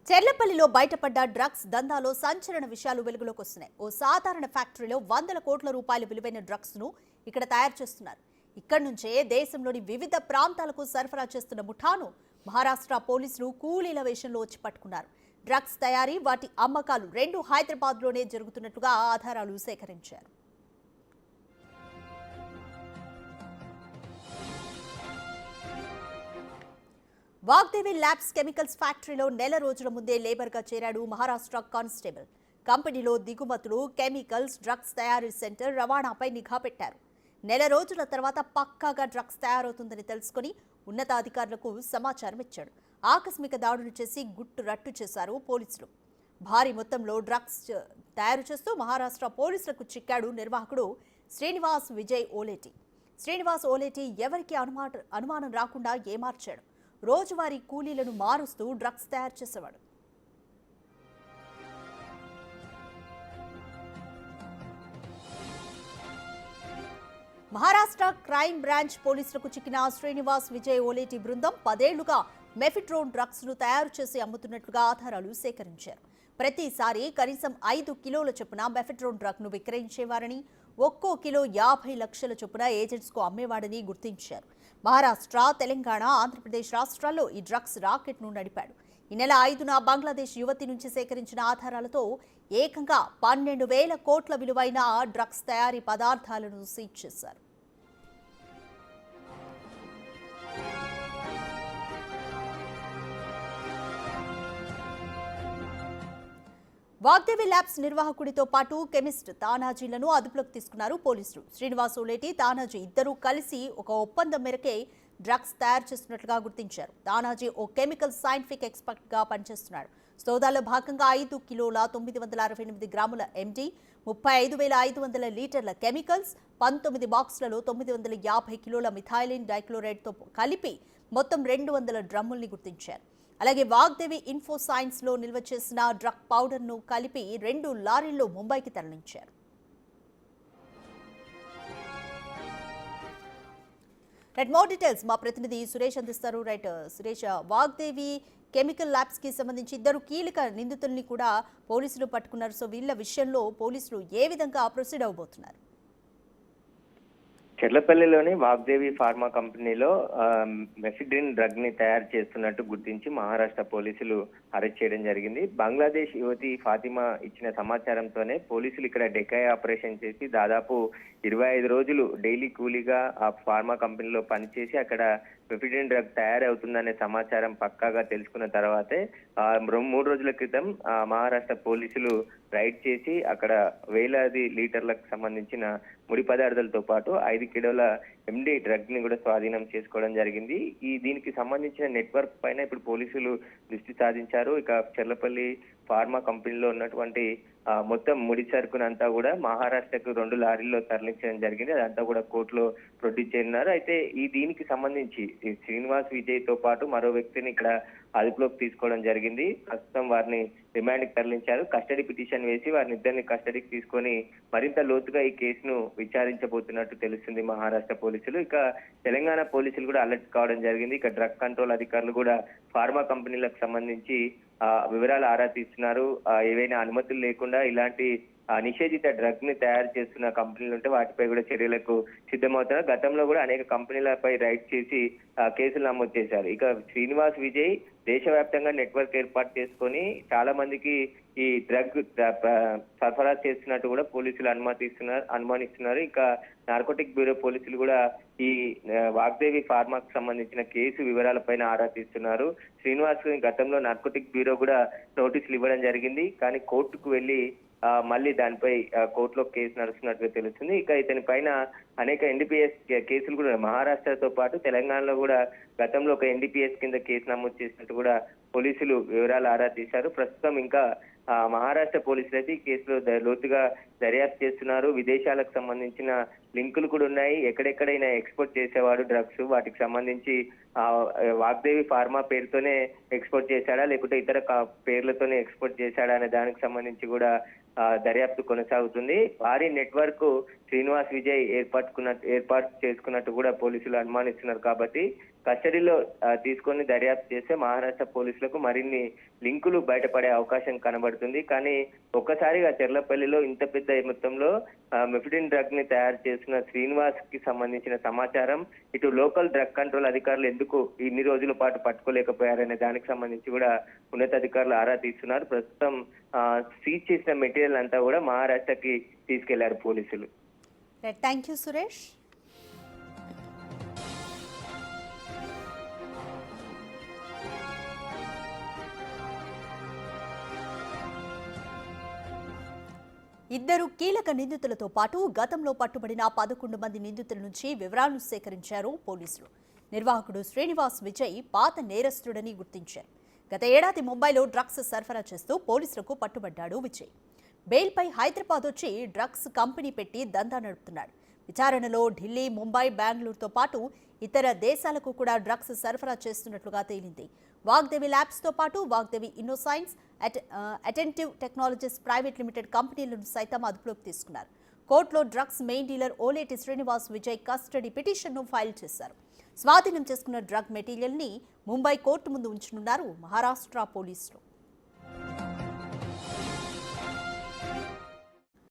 చెర్లపల్లిలో బయటపడ్డ డ్రగ్స్ దందాలో సంచలన విషయాలు వెలుగులోకి వస్తున్నాయి. ఓ సాధారణ ఫ్యాక్టరీలో వందల కోట్ల రూపాయల విలువైన డ్రగ్స్ ను ఇక్కడ తయారు చేస్తున్నారు. ఇక్కడి నుంచే దేశంలోని వివిధ ప్రాంతాలకు సరఫరా చేస్తున్న ముఠాను మహారాష్ట్ర పోలీసులు కూలీల వేషంలో వచ్చి పట్టుకున్నారు. డ్రగ్స్ తయారీ, వాటి అమ్మకాలు రెండు హైదరాబాద్లోనే జరుగుతున్నట్టుగా ఆధారాలు సేకరించారు. వాగ్దేవి ల్యాబ్స్ కెమికల్స్ ఫ్యాక్టరీలో నెల రోజుల ముందే లేబర్గా చేరాడు మహారాష్ట్ర కానిస్టేబుల్. కంపెనీలో దిగుమతులు, కెమికల్స్, డ్రగ్స్ తయారీ సెంటర్, రవాణాపై నిఘా పెట్టారు. నెల రోజుల తర్వాత పక్కాగా డ్రగ్స్ తయారవుతుందని తెలుసుకుని ఉన్నతాధికారులకు సమాచారం ఇచ్చాడు. ఆకస్మిక దాడులు చేసి గుట్టు రట్టు చేశారు పోలీసులు. భారీ మొత్తంలో డ్రగ్స్ తయారు చేస్తూ మహారాష్ట్ర పోలీసులకు చిక్కాడు నిర్వాహకుడు శ్రీనివాస్ విజయ్ ఓలేటి. శ్రీనివాస్ ఓలేటి ఎవరికి అనుమానం రాకుండా ఏమార్చాడు. రోజువారీ కూలీలను మారుస్తూ డ్రగ్స్ తయారు చేసేవాడు. మహారాష్ట్ర క్రైమ్ బ్రాంచ్ పోలీసులకు చిక్కిన శ్రీనివాస్ విజయ్ ఓలేటి బృందం 10 ఏళ్లుగా మెఫిడ్రోన్ డ్రగ్స్ ను తయారు చేసి అమ్ముతున్నట్లుగా ఆధారాలు సేకరించారు. ప్రతిసారి కనీసం 5 కిలోల చొప్పున మెఫిడ్రోన్ డ్రగ్ ను విక్రయించేవారని, ఒక్కో కిలో 50 లక్షల చొప్పున ఏజెంట్స్ కు అమ్మేవాడని గుర్తించారు. మహారాష్ట్ర, తెలంగాణ, ఆంధ్రప్రదేశ్ రాష్ట్రాల్లో ఈ డ్రగ్స్ రాకెట్ ను నడిపాడు. ఈ నెల 5న బంగ్లాదేశ్ యువతి నుంచి సేకరించిన ఆధారాలతో ఏకంగా 12,000 కోట్ల విలువైన డ్రగ్స్ తయారీ పదార్థాలను సీజ్ చేశారు. వాగ్దేవి ల్యాబ్స్ నిర్వాహకుడితో పాటు కెమిస్ట్ తానాజీలను అదుపులోకి తీసుకున్నారు పోలీసులు. శ్రీనివాస్ ఓలేటి, తానాజీ ఇద్దరూ కలిసి ఒక ఒప్పందం మేరకే డ్రగ్స్ తయారు చేస్తున్నట్లుగా గుర్తించారు. తానాజీ ఓ కెమికల్ సైంటిఫిక్ ఎక్స్పర్ట్ గా పనిచేస్తున్నాడు. సోదాలో భాగంగా 5 కిలోల 968 గ్రాముల ఎండి, 35,500 లీటర్ల కెమికల్స్, 19 బాక్సులలో 950 కిలోల మిథైలిన్ డైక్లోరైడ్ తో కలిపి మొత్తం 200 డ్రమ్ముల్ని గుర్తించారు. అలాగే వాగ్దేవి ఇన్ఫో సైన్స్ లో నిల్వ చేసిన డ్రగ్ పౌడర్ ను కలిపి 2 లారీల్లో ముంబైకి తరలించారు. మోర్ డీటెయిల్స్ మా ప్రతినిధి సురేష్ అందిస్తారు. సురేష్, వాగ్దేవి కెమికల్ ల్యాబ్స్ కి సంబంధించి ఇద్దరు కీలక నిందితుల్ని కూడా పోలీసులు పట్టుకున్నారు. సో వీళ్ళ విషయంలో పోలీసులు ఏ విధంగా ప్రొసీడ్ అవబోతున్నారు? చెర్లపల్లిలోని వాగ్దేవి ఫార్మా కంపెనీలో మెఫిడ్రిన్ డ్రగ్ ని తయారు చేస్తున్నట్టు గుర్తించి మహారాష్ట్ర పోలీసులు అరెస్ట్ చేయడం జరిగింది. బంగ్లాదేశ్ యువతి ఫాతిమా ఇచ్చిన సమాచారంతోనే పోలీసులు ఇక్కడ డెకాయ్ ఆపరేషన్ చేసి దాదాపు 25 రోజులు డైలీ కూలీగా ఆ ఫార్మా కంపెనీలో పనిచేసి అక్కడ మెఫిడ్రిన్ డ్రగ్ తయారవుతుందనే సమాచారం పక్కాగా తెలుసుకున్న తర్వాతే 3 రోజుల క్రితం మహారాష్ట్ర పోలీసులు రైడ్ చేసి అక్కడ వేలాది లీటర్లకు సంబంధించిన ముడి పదార్థాలతో పాటు 5 కిలోల ఎండి డ్రగ్ ని కూడా స్వాధీనం చేసుకోవడం జరిగింది. దీనికి సంబంధించిన నెట్వర్క్ పైన ఇప్పుడు పోలీసులు దృష్టి సాధించారు. ఇక చెర్లపల్లి ఫార్మా కంపెనీలో ఉన్నటువంటి మొత్తం ముడి సరుకునంతా కూడా మహారాష్ట్రకు 2 లారీల్లో తరలించడం జరిగింది. అదంతా కూడా కోర్టులో ప్రొడ్యూస్ చేయనున్నారు. అయితే దీనికి సంబంధించి శ్రీనివాస్ విజయ్ తో పాటు మరో వ్యక్తిని ఇక్కడ అదుపులోకి తీసుకోవడం జరిగింది. ప్రస్తుతం వారిని రిమాండ్కి తరలించారు. కస్టడీ పిటిషన్ వేసి వారిని ఇద్దరిని కస్టడీకి తీసుకొని మరింత లోతుగా ఈ కేసును విచారించబోతున్నట్టు తెలుస్తుంది మహారాష్ట్ర పోలీసులు. ఇక తెలంగాణ పోలీసులు కూడా అలర్ట్ కావడం జరిగింది. ఇక డ్రగ్ కంట్రోల్ అధికారులు కూడా ఫార్మా కంపెనీలకు సంబంధించి వివరాలు ఆరా తీస్తున్నారు. ఏవైనా అనుమతులు లేకుండా ఇలాంటి నిషేధిత డ్రగ్ ని తయారు చేస్తున్న కంపెనీలు ఉంటే వాటిపై కూడా చర్యలకు సిద్ధమవుతున్నారు. గతంలో కూడా అనేక కంపెనీలపై రైడ్ చేసి కేసులు నమోదు చేశారు. ఇక శ్రీనివాస్ విజయ్ దేశవ్యాప్తంగా నెట్వర్క్ ఏర్పాటు చేసుకొని చాలా మందికి ఈ డ్రగ్ సరఫరా చేస్తున్నట్టు కూడా పోలీసులు అనుమానిస్తున్నారు. ఇంకా నార్కోటిక్ బ్యూరో పోలీసులు కూడా ఈ వాగ్దేవి ఫార్మాకు సంబంధించిన కేసు వివరాలపైన ఆరా తీస్తున్నారు. శ్రీనివాస్ గతంలో నార్కోటిక్ బ్యూరో కూడా నోటీసులు ఇవ్వడం జరిగింది. కానీ కోర్టుకు వెళ్లి మళ్ళీ దానిపై కోర్టులో కేసు నడుస్తున్నట్టుగా తెలుస్తుంది. ఇక ఇతని పైన అనేక ఎన్డీపీఎస్ కేసులు కూడా మహారాష్ట్రతో పాటు తెలంగాణలో కూడా గతంలో ఒక ఎన్డీపీఎస్ కింద కేసు నమోదు చేసినట్టు కూడా పోలీసులు వివరాలు ఆరా తీశారు. ప్రస్తుతం ఇంకా మహారాష్ట్ర పోలీసులు అయితే ఈ కేసులో లోతుగా దర్యాప్తు చేస్తున్నారు. విదేశాలకు సంబంధించిన లింకులు కూడా ఉన్నాయి. ఎక్కడెక్కడైనా ఎక్స్పోర్ట్ చేసేవాడు డ్రగ్స్, వాటికి సంబంధించి వాగ్దేవి ఫార్మా పేరుతోనే ఎక్స్పోర్ట్ చేశాడా లేకుంటే ఇతర పేర్లతోనే ఎక్స్పోర్ట్ చేశాడా అనే దానికి సంబంధించి కూడా దర్యాప్తు కొనసాగుతుంది. భారీ నెట్వర్క్ శ్రీనివాస్ విజయ్ ఏర్పాటు చేసుకున్నట్టు కూడా పోలీసులు అనుమానిస్తున్నారు. కాబట్టి కస్టడీలో తీసుకొని దర్యాప్తు చేస్తే మహారాష్ట్ర పోలీసులకు మరిన్ని లింకులు బయటపడే అవకాశం కనబడుతుంది. కానీ ఒక్కసారిగా చెర్లపల్లిలో ఇంత పెద్ద మొత్తంలో మెఫిడిన్ డ్రగ్ ని తయారు చేసిన శ్రీనివాస్ కి సంబంధించిన సమాచారం ఇటు లోకల్ డ్రగ్ కంట్రోల్ అధికారులు ఎందుకు ఇన్ని రోజుల పాటు పట్టుకోలేకపోయారనే దానికి సంబంధించి కూడా ఉన్నతాధికారులు ఆరా తీస్తున్నారు. ప్రస్తుతం సీజ్ చేసిన మెటీరియల్ అంతా కూడా మహారాష్ట్రకి తీసుకెళ్లారు పోలీసులు. Thank you Suresh. ఇద్దరు కీలక నిందితులతో పాటు గతంలో పట్టుబడిన 11 మంది నిందితుల నుంచి వివరాలను సేకరించారు పోలీసులు. నిర్వాహకుడు శ్రీనివాస్ విజయ్ పాత నేరస్తుడని గుర్తించారు. గత ఏడాది ముంబైలో డ్రగ్స్ సరఫరా చేస్తూ పోలీసులకు పట్టుబడ్డాడు విజయ్. బెయిల్పై హైదరాబాద్ వచ్చి డ్రగ్స్ కంపెనీ పెట్టి దందా నడుపుతున్నాడు. విచారణలో ఢిల్లీ, ముంబై, బెంగళూరుతో పాటు ఇతర దేశాలకు కూడా డ్రగ్స్ సరఫరా చేస్తున్నట్లుగా తేలింది. వాగ్దేవి ల్యాబ్స్తో పాటు Vagdevi Innoscience, attentive technologies private limited కంపెనీలను సైతం అదుపులోకి తీసుకున్నారు. కోర్టులో drugs main dealer Oleti Srinivas Vijay custody పిటిషన్ను ఫైల్ చేశారు. స్వాధీనం చేసుకున్న డ్రగ్ మెటీరియల్ని ముంబై కోర్టు ముందు ఉంచనున్నారు మహారాష్ట్ర పోలీసులు.